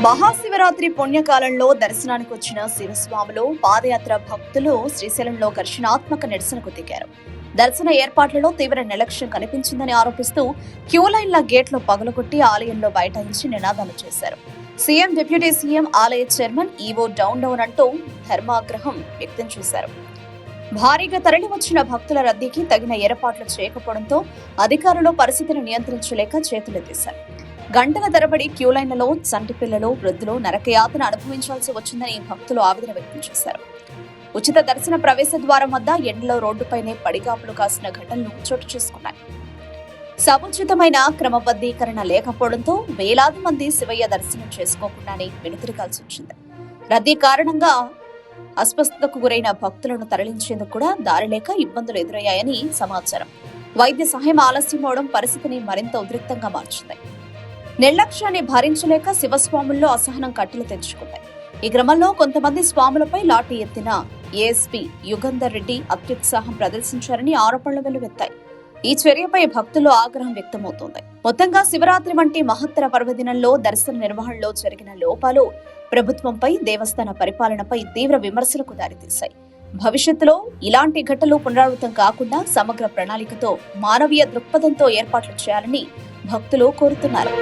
మహాశివరాత్రి పుణ్యకాలంలో దర్శనానికి వచ్చిన శివస్వాములు, పాదయాత్ర భక్తులు శ్రీశైలంలో ఘర్షణాత్మక నిరసనకు దిగారు. దర్శన ఏర్పాట్లలో తీవ్ర నిర్లక్ష్యం కనిపించిందని ఆరోపిస్తూ క్యూలైన్ల గేట్లు పగలగొట్టి ఆలయంలో బైఠాయించి నినాదాలు చేశారు. సీఎం, డిప్యూటీ సీఎం, ఆలయ చైర్మన్, ఈవో డౌన్ అంటూ ధర్మాగ్రహం వ్యక్తం చేశారు. భారీగా తరలివచ్చిన భక్తుల రద్దీకి తగిన ఏర్పాట్లు చేయకపోవడంతో అధికారులు పరిస్థితిని నియంత్రించలేక చేతులెత్తేశారు. గంటల తరబడి క్యూలైన్లలో చంటి పిల్లలు, వృద్ధులు నరకయాతన అనుభవించాల్సి వచ్చిందని భక్తులు ఆవేదన వ్యక్తం చేశారు. ఉచిత దర్శన ప్రవేశ ద్వారం వద్ద ఎండలో రోడ్డుపైనే పడిగాపులు కాసిన ఘటనలు చోటు చేసుకున్నాయి. సముచితమైన క్రమబద్ధీకరణ లేకపోవడంతో వేలాది మంది శివయ్య దర్శనం చేసుకోకుండానే వెనుతిరగాల్సి వచ్చింది. రద్దీ కారణంగా అస్వస్థతకు గురైన భక్తులను తరలించేందుకు కూడా దారి లేక ఇబ్బందులు ఎదురయ్యాయని సమాచారం. వైద్య సహాయం ఆలస్యం అవడం పరిస్థితిని మరింత ఉద్రిక్తంగా మార్చింది. నిర్లక్ష్యాన్ని భరించలేక శివస్వాముల్లో అసహనం కట్టలు తెంచుకుంది. ఈ క్రమంలో కొంతమంది స్వాములపై లాఠీ ఎత్తిన ఏఎస్పీ యుగంధర్ రెడ్డి అత్యుత్సాహం ప్రదర్శించారని ఆరోపణలు వెల్లువెత్తాయి. ఈ చర్యపై భక్తుల్లో ఆగ్రహం వ్యక్తమవుతోంది. మొత్తంగా శివరాత్రి వంటి మహత్తర పర్వదినంలో దర్శన నిర్వహణలో జరిగిన లోపాలు ప్రభుత్వంపై, దేవస్థాన పరిపాలనపై తీవ్ర విమర్శలకు దారితీశాయి. భవిష్యత్తులో ఇలాంటి ఘటనలు పునరావృతం కాకుండా సమగ్ర ప్రణాళికతో, మానవీయ దృక్పథంతో ఏర్పాట్లు చేయాలని భక్తులు కోరుతున్నారు.